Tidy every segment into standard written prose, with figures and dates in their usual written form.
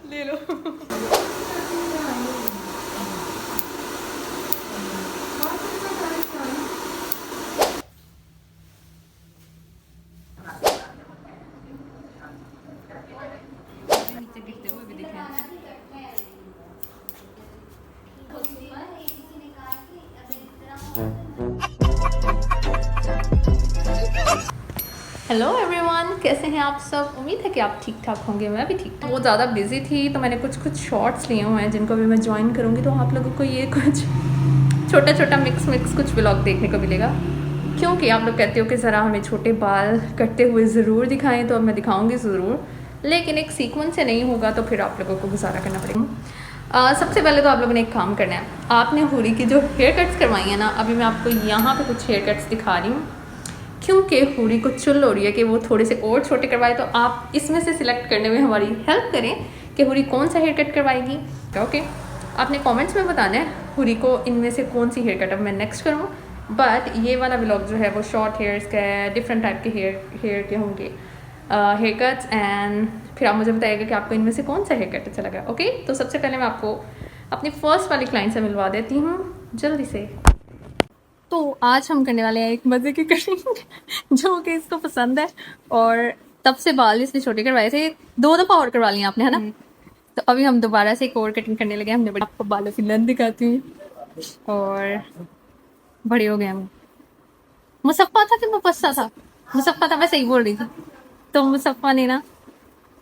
ले लो। नीचे गिरते हुए भी दिखे। हेलो एवरीवन, कैसे हैं आप सब। उम्मीद है कि आप ठीक ठाक होंगे। मैं भी ठीक ठाक। बहुत ज़्यादा बिजी थी तो मैंने कुछ शॉर्ट्स लिए हुए हैं जिनको भी मैं ज्वाइन करूँगी, तो आप लोगों को ये कुछ छोटा छोटा मिक्स कुछ व्लॉग देखने को मिलेगा। क्योंकि आप लोग कहते हो कि ज़रा हमें छोटे बाल कटते हुए ज़रूर दिखाएं, तो अब मैं दिखाऊंगी ज़रूर, लेकिन एक सीक्वेंस से नहीं होगा तो फिर आप लोगों को गुजारा करना पड़ेगा। सबसे पहले तो आप लोगों ने एक काम करना है। आपने हुरी की जो हेयर कट्स करवाई है ना, अभी मैं आपको यहाँ पे कुछ हेयर कट्स दिखा रही हूँ, क्योंकि हुरी को चुल हो रही है कि वो थोड़े से और छोटे करवाए, तो आप इसमें से सिलेक्ट करने में हमारी हेल्प करें कि हुरी कौन सा हेयर कट करवाएगी। ओके, आपने कमेंट्स में बताना है हुरी को इनमें से कौन सी हेयर कट अब मैं नेक्स्ट करूँ। बट ये वाला व्लॉग जो है वो शॉर्ट हेयर्स का है, डिफरेंट टाइप के हेयर के होंगे हेयर कट्स, एंड फिर आप मुझे बताइएगा कि आपको इनमें से कौन सा हेयर कट अच्छा लगा। ओके, तो सबसे पहले मैं आपको अपनी फर्स्ट वाली क्लाइंट से मिलवा देती हूँ जल्दी से। तो आज हम करने वाले हैं एक मज़े की कटिंग जो कि इसको पसंद है, और तब से बाल इसने छोटे करवाए थे, 2 दफ़ा और करवा लिए आपने, है ना। तो अभी हम दोबारा से एक और कटिंग करने लगे। हमने बड़ी आपको बालों की लेंथ दिखाती हूँ, और बड़े हो गए हम। मुसफ़ा था कि मुफस्सा था? मुसफ़ा था, मैं सही बोल रही थी। तो मुसफ़ा ने ना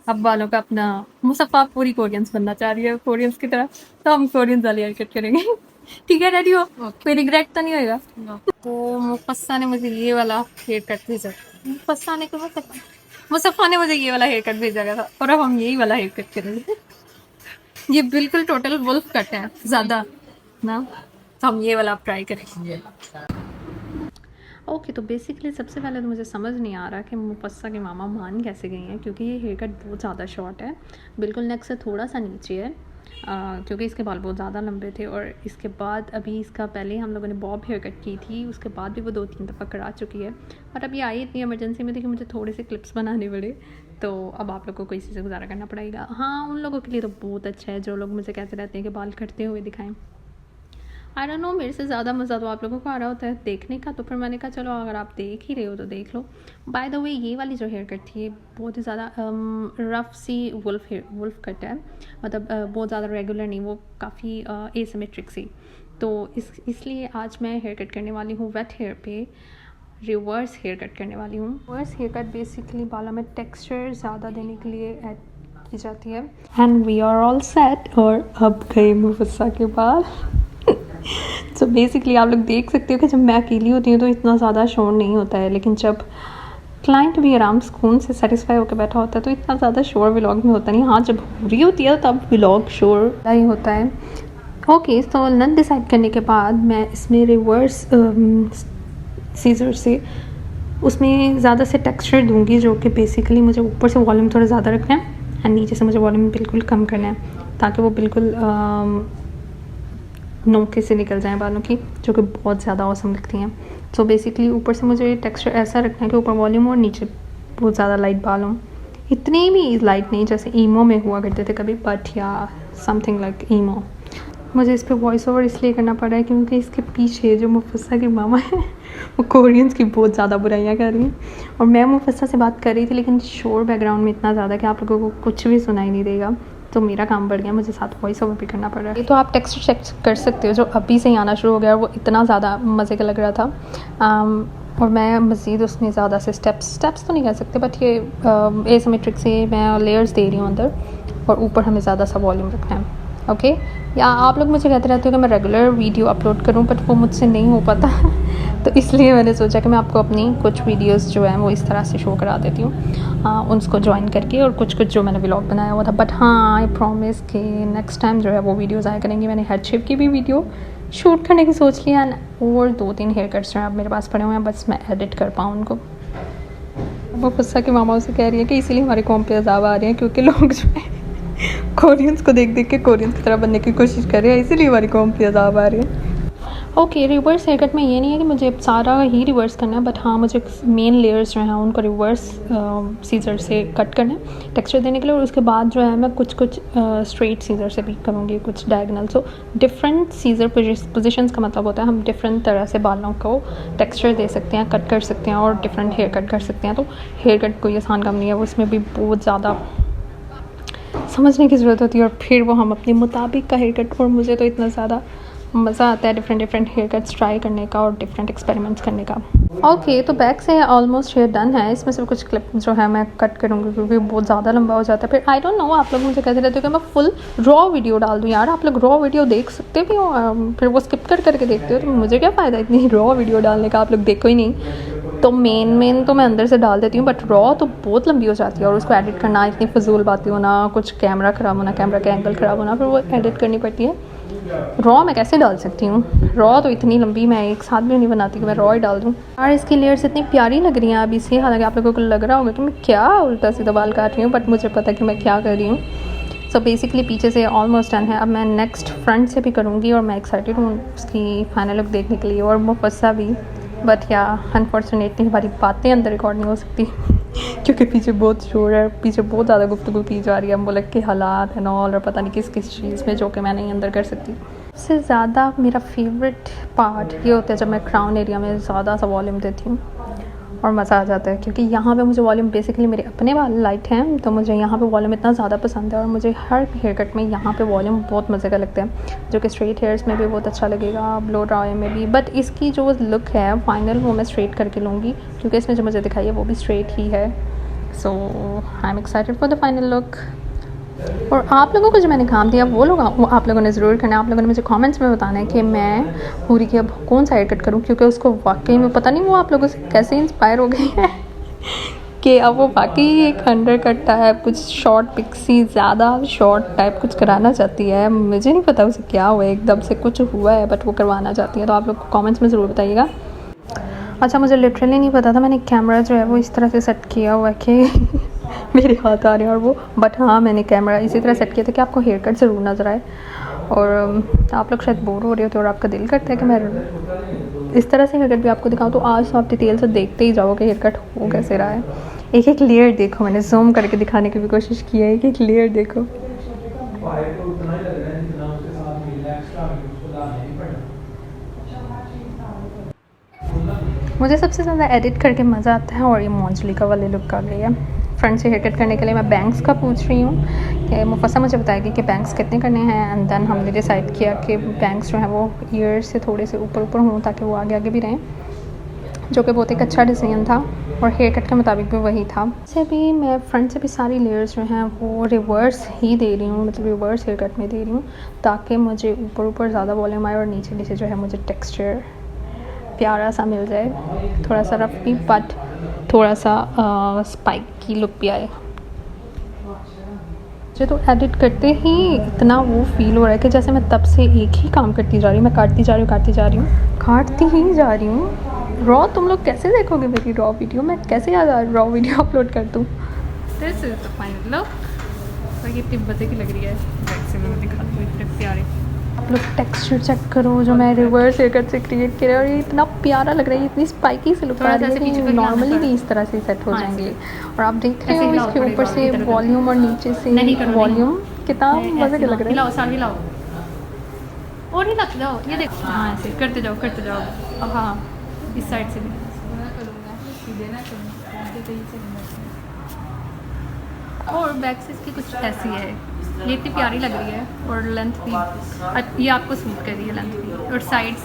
अब बालों का अपना, मुसफ़ा पूरी कोरियंस बनना चाह रही है, कोरियंस की तरह, तो हम कोरियंस वाली हेयर कट करेंगे। ठीक है, रेडी हो? कोई रिग्रेट तो नहीं होएगा? तो मुफस्सा ने मुझे ये वाला हेयर कट भेजा। मुफस्सा ने मुसफ़ा ने मुझे ये वाला हेयर कट भेजा गया था, और अब हम यही वाला हेयर कट करेंगे। ये बिल्कुल टोटल वुल्फ कट है ज़्यादा ना, तो हम ये वाला ट्राई करेंगे। ओके, तो बेसिकली सबसे पहले तो मुझे समझ नहीं आ रहा कि मुफस्सा की मामा मान कैसे गई हैं, क्योंकि ये हेयर कट बहुत ज़्यादा शॉर्ट है, बिल्कुल नेक से थोड़ा सा नीचे है, क्योंकि इसके बाल बहुत ज़्यादा लंबे थे। और इसके बाद अभी इसका पहले हम लोगों ने बॉब हेयर कट की थी, उसके बाद भी वो 2-3 दफ़ा करा चुकी है, और अब ये आई इतनी इमरजेंसी में थी कि मुझे थोड़े से क्लिप्स बनाने पड़े, तो अब आप लोगों को इसी से गुजारा करना पड़ेगा। हाँ, उन लोगों के लिए तो बहुत अच्छा है जो लोग मुझे कहते रहते हैं कि बाल कटते हुए दिखाएं। आई डोंट नो, मेरे से ज़्यादा मज़ा तो आप लोगों को आ रहा होता है देखने का, तो फिर मैंने कहा चलो अगर आप देख ही रहे हो तो देख लो। बाय द वे, ये वाली जो हेयर कट थी बहुत ही ज़्यादा रफ सी वुल्फ कट है, मतलब बहुत ज़्यादा रेगुलर नहीं, वो काफ़ी एसिमेट्रिक सी। तो इसलिए आज मैं हेयर कट करने वाली हूँ वेट हेयर पे, रिवर्स हेयर कट करने वाली हूँ। रिवर्स हेयर कट बेसिकली बालों में टेक्सचर ज़्यादा देने के लिए ऐड की जाती है। And we are all set, और अब गए मुफस्सा के बाल। तो बेसिकली आप लोग देख सकते हो कि जब मैं अकेली होती हूँ तो इतना ज़्यादा शोर नहीं होता है, लेकिन जब क्लाइंट भी आराम सुकून से सेटिस्फाई होकर बैठा होता है तो इतना ज़्यादा शोर व्लॉग में होता नहीं। हाँ, जब हो रही होती है तब व्लॉग शोर ही होता है। ओके, तो लेंथ डिसाइड करने के बाद मैं इसमें रिवर्स सीजर से उसमें ज़्यादा से टेक्सचर दूंगी, जो कि बेसिकली मुझे ऊपर से वॉल्यूम थोड़ा ज़्यादा रखना है एंड नीचे से मुझे वॉल्यूम बिल्कुल कम करना है, ताकि वो बिल्कुल नोके से निकल जाएं बालों की, जो कि बहुत ज़्यादा औसम लगती हैं। सो बेसिकली ऊपर से मुझे टेक्सचर ऐसा रखना है कि ऊपर वॉल्यूम और नीचे बहुत ज़्यादा लाइट बाल हों। इतनी भी लाइट नहीं जैसे ईमो में हुआ करते थे कभी, बट या समथिंग लाइक ईमो। मुझे इस पर वॉइस ओवर इसलिए करना पड़ा है क्योंकि इसके पीछे जो मुफस्सा की मामा है वो कोरियंस की बहुत ज़्यादा बुराइयाँ कर रही हैं, और मैं मुफस्सा से बात कर रही थी लेकिन शोर बैकग्राउंड में इतना ज़्यादा कि आप लोगों को कुछ भी सुनाई नहीं देगा, तो मेरा काम बढ़ गया, मुझे साथ वॉइस ओवर भी करना पड़ रहा है। तो आप टेक्सचर चेक कर सकते हो जो अभी से ही आना शुरू हो गया, और वो इतना ज़्यादा मज़े का लग रहा था। और मैं मज़ीद उसमें ज़्यादा से स्टेप्स तो नहीं कह सकते, बट ये एसिमेट्रिक से मैं लेयर्स दे रही हूँ अंदर, और ऊपर हमें ज़्यादा सा वॉल्यूम रखना है। ओके, या आप लोग मुझे कहते रहते हो कि मैं रेगुलर वीडियो अपलोड करूं, बट वो मुझसे नहीं हो पाता तो इसलिए मैंने सोचा कि मैं आपको अपनी कुछ वीडियोस जो हैं वो इस तरह से शो करा देती हूँ, उनको ज्वाइन करके, और कुछ जो मैंने व्लॉग बनाया हुआ था। बट हाँ, आई प्रॉमिस कि नेक्स्ट टाइम जो है वो वीडियोज़ आया करेंगी। मैंने हेड शेप की भी वीडियो शूट करने की सोच लिया, और 2-3 हेयर कट्स जो हैं अब मेरे पास पड़े हुए हैं, बस मैं एडिट कर पाऊँ उनको। वो गुस्सा की मामा उसे कह रही है कि इसीलिए हमारे कॉम पे अज़ाब आ रहे हैं, क्योंकि लोग जो है कोरियंस को देख देख के कोरियंस की तरह बनने की कोशिश कर रहे हैं, इसीलिए हमारी कॉम पे अज़ाब आ रहे हैं। ओके, रिवर्स हेयर कट में ये नहीं है कि मुझे सारा ही रिवर्स करना है, बट हाँ मुझे मेन लेयर्स जो हैं उनको रिवर्स सीजर से कट करना है टेक्सचर देने के लिए, और उसके बाद जो है मैं कुछ स्ट्रेट सीजर से भी करूँगी, कुछ diagonal. So different scissor positions का मतलब होता है हम डिफरेंट तरह से बालों को टेक्सचर दे सकते हैं, कट कर सकते हैं और डिफरेंट हेयर कट कर सकते हैं। तो हेयर कट कोई आसान काम नहीं है, उसमें भी बहुत ज़्यादा समझने की ज़रूरत होती है, और फिर वो हम अपने मुताबिक का हेयर कट। और मुझे तो इतना ज़्यादा मज़ा आता है डिफरेंट हेयर कट्स ट्राई करने का और डिफरेंट एक्सपेरिमेंट्स करने का। ओके, तो बैक से ऑलमोस्ट हेयर डन है। इसमें से कुछ क्लिप जो है मैं कट करूँगी क्योंकि बहुत ज़्यादा लंबा हो जाता है। फिर आई डोंट नो आप लोग मुझे कहते रहते हो कि मैं फुल रॉ वीडियो डाल दूँ। यार आप लोग रॉ वीडियो देख सकते भी हो, फिर वो स्किप करके देखते हो, तो मुझे क्या फ़ायदा इतनी रॉ वीडियो डालने का, आप लोग देखो ही नहीं। तो मेन तो मैं अंदर से डाल देती हूँ, बट रॉ तो बहुत लंबी हो जाती है और उसको एडिट करना इतनी फजूल बातें होना, कुछ कैमरा ख़राब होना, कैमरा का एंगल ख़राब होना, फिर वो एडिट करनी पड़ती है। रॉ मैं कैसे डाल सकती हूँ? रॉ तो इतनी लंबी मैं एक साथ भी नहीं बनाती कि मैं रॉ ही डाल दूँ। और इसकी लेयर्स इतनी प्यारी लग रही हैं अभी से, हालांकि आप लोगों को लग रहा होगा कि मैं क्या उल्टा सीधा बाल काट रही हूँ, बट मुझे पता है कि मैं क्या कर रही हूँ। सो बेसिकली पीछे से ऑलमोस्ट डन है। अब मैं नेक्स्ट फ्रंट से भी करूँगी और मैं एक्साइटेड हूँ उसकी फाइनल लुक देखने के लिए, और मुफस्सा भी। बट या अनफॉर्चुनेटली हमारी बातें अंदर रिकॉर्ड नहीं हो सकती क्योंकि पीछे बहुत शोर है, पीछे बहुत ज़्यादा गुफ्तगू की जा रही है मुल्क के हालात एंड ऑल, और पता नहीं किस चीज़ में, जो कि मैं नहीं अंदर कर सकती। सबसे ज़्यादा मेरा फेवरेट पार्ट ये होता है जब मैं क्राउन एरिया में ज़्यादा सा वॉल्यूम देती हूँ और मज़ा आ जाता है, क्योंकि यहाँ पे मुझे वॉल्यूम बेसिकली मेरे अपने वाले लाइट हैं, तो मुझे यहाँ पे वॉल्यूम इतना ज़्यादा पसंद है, और मुझे हर हेयर कट में यहाँ पे वॉल्यूम बहुत मज़े का लगता है, जो कि स्ट्रेट हेयर्स में भी बहुत अच्छा लगेगा, ब्लो ड्राई में भी। बट इसकी जो लुक है फाइनल वो मैं स्ट्रेट करके लूँगी, क्योंकि इसमें जो मुझे दिखाई है वो भी स्ट्रेट ही है। So I am excited for the final look. और आप लोगों को जो मैंने काम दिया वो आप लोगों ने ज़रूर करना है। आप लोगों ने मुझे कमेंट्स में बताना है कि मैं पूरी की अब कौन सा हेयर कट करूँ, क्योंकि उसको वाकई में पता नहीं वो आप लोगों से कैसे इंस्पायर हो गई है कि अब वो वाकई एक अंडर कट टाइप, कुछ शॉर्ट पिक्सी, ज़्यादा शॉर्ट टाइप कुछ कराना चाहती है। मुझे नहीं पता उसे क्या हुआ, एकदम से कुछ हुआ है, बट वो करवाना चाहती है। तो आप लोग कमेंट्स में ज़रूर बताइएगा। अच्छा, मुझे लिटरली नहीं पता था, मैंने कैमरा जो है वो इस तरह से सेट किया हुआ है कि मेरे हाथ आ रहे हैं और वो, बट हाँ मैंने कैमरा इसी तरह सेट किया था कि आपको हेयर कट ज़रूर नज़र आए। और आप लोग शायद बोर हो रहे होते और आपका दिल करता है कि मैं इस तरह से हेयर कट भी आपको दिखाऊँ, तो आज तो आप डिटेल से देखते ही जाओगे हेयर कट हो कैसे रहा है। एक लेयर देखो, मैंने जूम करके दिखाने की भी कोशिश की है, एक लेयर देखो। मुझे सबसे ज़्यादा एडिट करके मज़ा आता है और ये मोंजलिका वाले लुक आ गई है। फ्रंट से हेयर कट करने के लिए मैं बैंक्स का पूछ रही हूँ कि मुफस्सा मुझे बताएगी कि बैंक्स कितने करने हैं, एंड देन हमने डिसाइड किया कि बैंक्स जो है वो ईयर से थोड़े से ऊपर हों ताकि वो आगे भी रहें, जो कि बहुत एक अच्छा डिसीजन था और हेयर कट के मुताबिक भी वही था। से भी मैं फ्रंट से भी सारी लेयर्स जो हैं वो रिवर्स ही दे रही हूँ, मतलब रिवर्स हेयर कट में दे रही हूँ, ताकि मुझे ऊपर ज़्यादा वॉल्यूम आए और नीचे जो है मुझे टेक्सचर प्यारा सा मिल जाए, थोड़ा सा रफ भी बट थोड़ा सा स्पाइक की लुक भी आए। मुझे तो एडिट करते ही इतना वो फील हो रहा है कि जैसे मैं तब से एक ही काम करती जा रही हूँ, मैं काटती जा ही जा रही हूँ। रॉ तुम लोग कैसे देखोगे मेरी रॉ वीडियो, मैं कैसे रॉ वीडियो अपलोड कर दूँ। This is the final look, और ये इतनी मज़े की लग रही है, वैसे मैं दिखाती हूँ, इतने प्यारे। आप लोग टेक्सचर चेक करो जो मैं रिवर्स हेयर कट से क्रिएट किया, और ये इतना प्यारा लग रहा है, इतनी स्पाइकी से लुक आ रही है कि नॉर्मली भी इस तरह से सेट हो जाएंगे। और आप देख रहे हो इसके ऊपर से वॉल्यूम और नीचे से वॉल्यूम कितना मज़े का लग रहा है। हिलाओ और ही लग जाओ, ये देखो, हाँ ऐसे करते जाओ। अब हाँ इस साइड से भी और बैक से इसकी कुछ ऐसी है, ये इतनी प्यारी लग रही है, और लेंथ भी ये आपको सूट कर रही है लेंथ भी, और साइड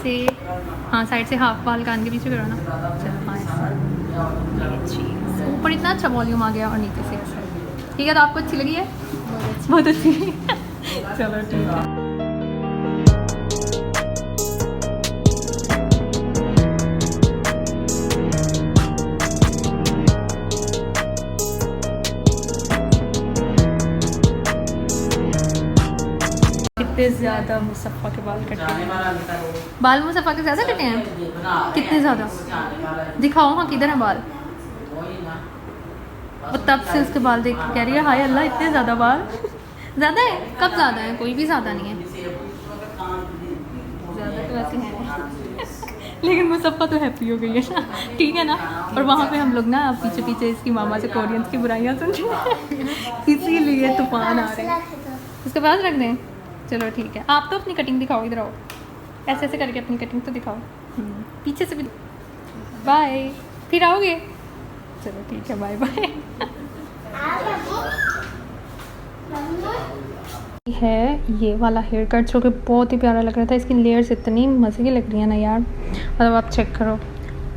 से हाफ बाल कान के पीछे करो ना। चलो हाँ, ये चीज़ ऊपर इतना अच्छा वॉल्यूम आ गया और नीचे से ठीक है। तो आपको अच्छी लगी है? बहुत अच्छी चलो ठीक है। कितने ज़्यादा मुसफ़ा के बाल कटे हैं, बाल मुसफ़ा के ज़्यादा कटे हैं, कितने ज़्यादा दिखाओ हाँ, किधर है बाल। और तब से उसके बाल देख के कह रही है हाय अल्लाह इतने ज़्यादा बाल। ज़्यादा है? कब ज़्यादा है? कोई भी ज़्यादा नहीं है, ज़्यादा तो ऐसे है। लेकिन मुसफ़ा तो हैप्पी हो गई है ना, ठीक है ना। और वहाँ पे हम लोग ना पीछे पीछे इसकी मामा से कोरियंस की बुराइयाँ सुन रहे हैं, इसीलिए तूफान आ रहे हैं। उसके पास रख दें, चलो ठीक है। आप तो अपनी कटिंग दिखाओ, इधर आओ, ऐसे ऐसे करके अपनी कटिंग तो दिखाओ। पीछे से भी बाय, फिर आओगे, चलो ठीक है, बाय बाय। है ये वाला हेयर कट जो कि बहुत ही प्यारा लग रहा था। इसकी लेयर्स इतनी मज़े की लग रही है ना यार, मतलब आप चेक करो,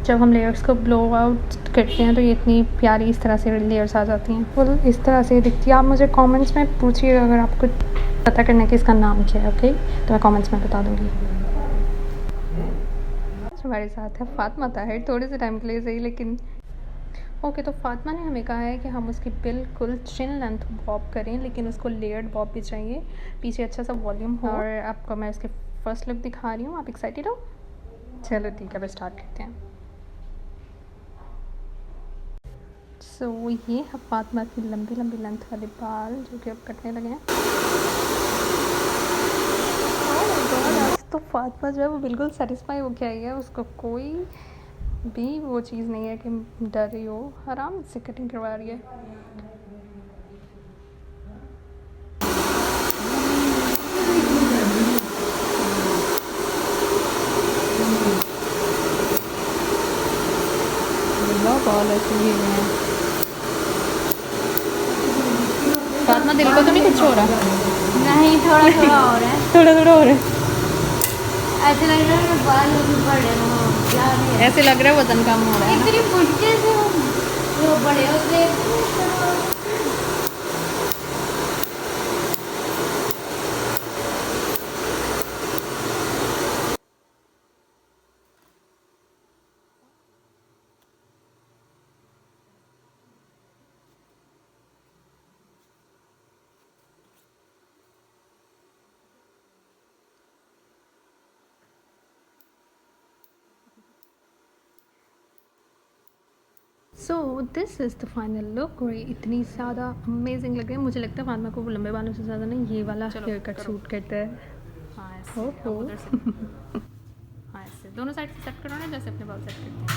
जब हम लेयर्स को ब्लो आउट करते हैं तो ये इतनी प्यारी इस तरह से लेयर्स आ जाती हैं, फुल इस तरह से दिखती है। आप मुझे कमेंट्स में पूछिएगा अगर आपको पता करना है कि इसका नाम क्या है, ओके, तो मैं कमेंट्स में बता दूँगी। हमारे साथ है फातिमा ताहिर, थोड़े से टाइम के लिए सही, लेकिन ओके। तो फातिमा ने हमें कहा है कि हम उसकी बिल्कुल चिन लेंथ बॉब करें, लेकिन उसको लेयर्ड बॉब भी चाहिए, पीछे अच्छा सा वॉल्यूम हो। और आपको मैं उसके फर्स्ट लुक दिखा रही हूँ, आप एक्साइटेड हो? चलो ठीक है, अब स्टार्ट करते हैं। सो ये है फातिमा की लंबी लंबी लेंथ वाले बाल जो कि अब कटने लगे हैं। तो फातिमा जो है वो बिल्कुल सेटिस्फाई होके आई है, उसको कोई भी वो चीज़ नहीं है कि डर रही हो, आराम से कटिंग करवा रही है। बाल ऐसे ही हैं। फातिमा दिल को तो नहीं कुछ हो रहा? नहीं, थोड़ा थोड़ा हो रहा है। थोड़ा थोड़ा हो रहा है, ऐसे लग रहा है बाल बड़े हो, ऐसे लग रहा है वजन कम हो रहा है। इतनी मुश्किल से वो बड़े होते हैं। So this is the final look. और ये इतनी ज़्यादा अमेजिंग लग रही है, मुझे लगता है फातिमा को वो लंबे बालों से ज़्यादा ना ये वाला हेयर कट सूट करता है। हाँ ऐसे, उधर से हाँ ऐसे दोनों साइड से सेट करो ना, जैसे अपने बाल सेट करते हैं।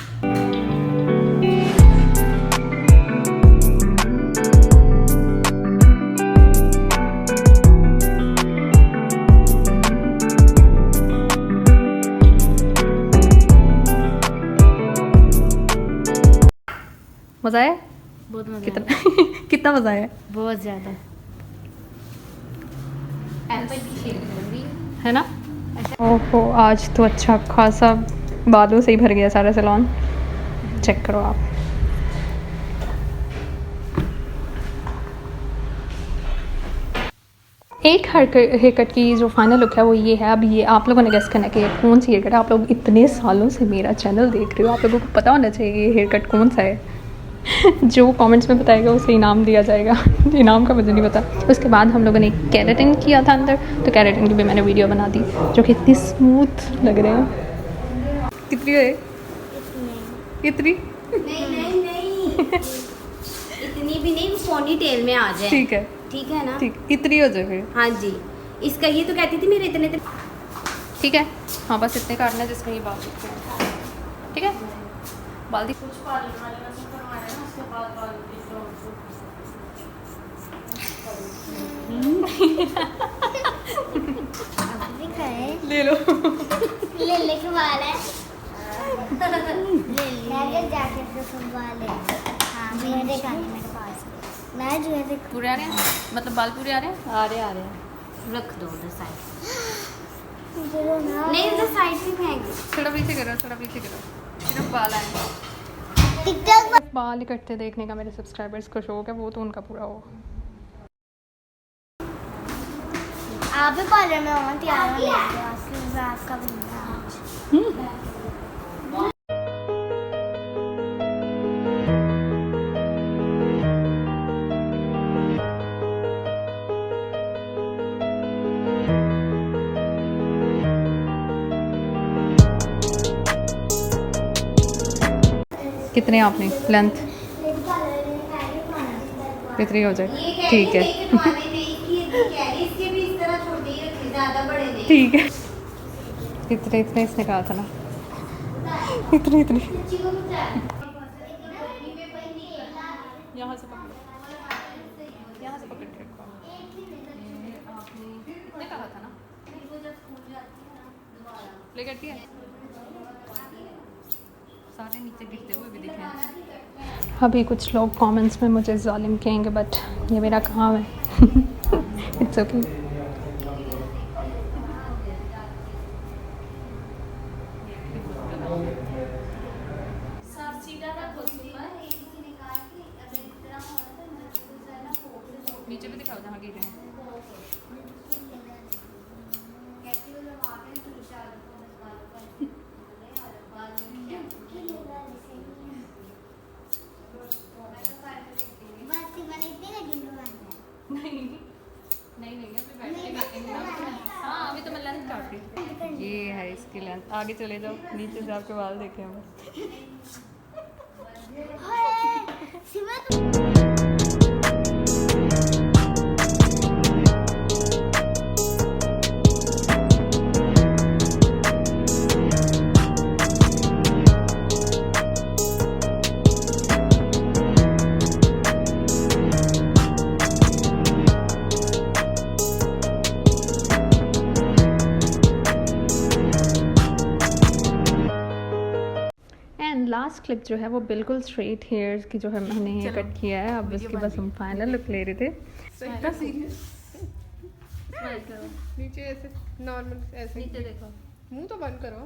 मज़ा आया? बहुत मजा कितना कितना मज़ा आया? बहुत ज़्यादा। एप्पल की शेप लग रही है ना? ओहो, आज तो अच्छा खासा बालों से ही भर गया सारा सैलून, चेक करो आप। एक हेयर कट की जो फाइनल लुक है वो ये है। अब ये आप लोगों ने गेस करना है कि ये कौन सी हेयर कट है। आप लोग इतने सालों से मेरा चैनल देख रहे हो, आप लोगों को पता होना चाहिए ये हेयर कट कौन सा है। जो कमेंट्स में बताएगा उसे इनाम दिया जाएगा। इनाम का मुझे नहीं पता। उसके बाद हम लोगों ने कैरेटिन किया था अंदर, तो कैरेटिन की भी मैंने वीडियो बना दी, जो कि इतनी स्मूथ लग रहे हैं। कितनी है? इतनी नहीं नहीं नहीं इतनी भी नहीं, पोनी टेल में आ जाए। ठीक है, ठीक है ना? ठीक, इतनी हो जाए फिर। हाँ जी, इसका ये तो कहती थी मेरे इतने ठीक है, हाँ बस इतने काटना जिसमें ये बाल दिखते हैं। ठीक है, बाल दिख ले लो। ले ले के बाल है। ले जाके तो बाल है। हाँ, मेरे पास मैं जो है पूरे आ रहे हैं, मतलब बाल पूरे आ रहे हैं? आ रहे रख दो उधर साइड। नहीं, उधर साइड से फेंक। थोड़ा पीछे करो, थोड़ा पीछे करो, सिर्फ बाल आएंगे। टिकटॉक बाल इकट्ठे देखने का मेरे सब्सक्राइबर्स को शौक है, वो तो उनका पूरा हो। आप भी पार्लर में हो, तैयार हो लेंगे आपका बंदा। कितने आपने लेंथ कितनी हो जाए? ठीक है, ठीक है। इतने इतने इसने कहा था ना। इतनी इतनी यहाँ से पकड़ो, यहाँ से पकड़ के रखो। ये आपने इतने कहा था ना, ले करती है, सारे नीचे गिरते हुए भी दिखे। अभी कुछ लोग कमेंट्स में मुझे जालिम कहेंगे, बट ये मेरा काम है। It's okay. नीचे भी दिखाओ जहाँ गिरे हैं। नहीं नहीं अभी बैठेगा। हाँ अभी तो मैं लेंथ काट रही थी। ये है इसकी लेंथ। आगे चले जाओ, नीचे से आपके बाल देखे हम। लास्ट क्लिप जो है वो बिल्कुल स्ट्रेट हेयर्स की जो है मैंने हेयर कट किया है। अब इसकी बस हम फाइनल लुक ले रहे थे। नीचे ऐसे नॉर्मल ऐसे नीचे देखो, मुंह तो बंद करो।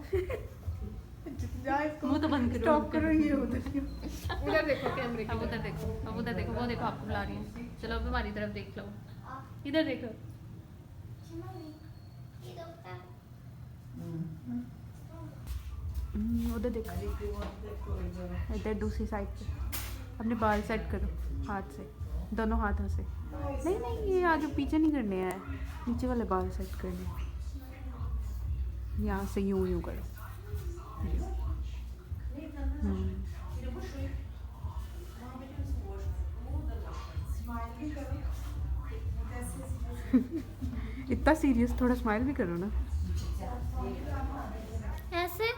मुंह तो बंद करो, स्टॉप करो। ये उधर देखो कैमरे की। अब उधर देखो, अब उधर देखो, वो देखो आपको बुला रही है। चलो अब हमारी तरफ देख लो, इधर देखो। उधर देखो, इधर दूसरी साइड पे। अपने बाल सेट करो हाथ से, दोनों हाथों से। नहीं नहीं ये आगे पीछे नहीं करने हैं, नीचे वाले बाल सेट करने हैं। यहाँ से यूं यूं करो। इतना सीरियस, थोड़ा स्माइल भी करो ना। ऐसे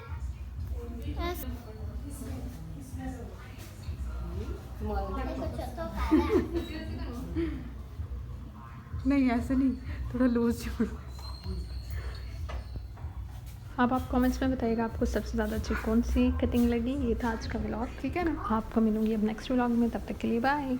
नहीं ऐसे नहीं, थोड़ा लूज छोड़ो। अब आप कमेंट्स में बताइएगा आपको सबसे ज़्यादा अच्छी कौन सी कटिंग लगी। ये था आज का व्लॉग, ठीक है ना। आपको मिलूंगी अब नेक्स्ट व्लॉग में, तब तक के लिए बाय।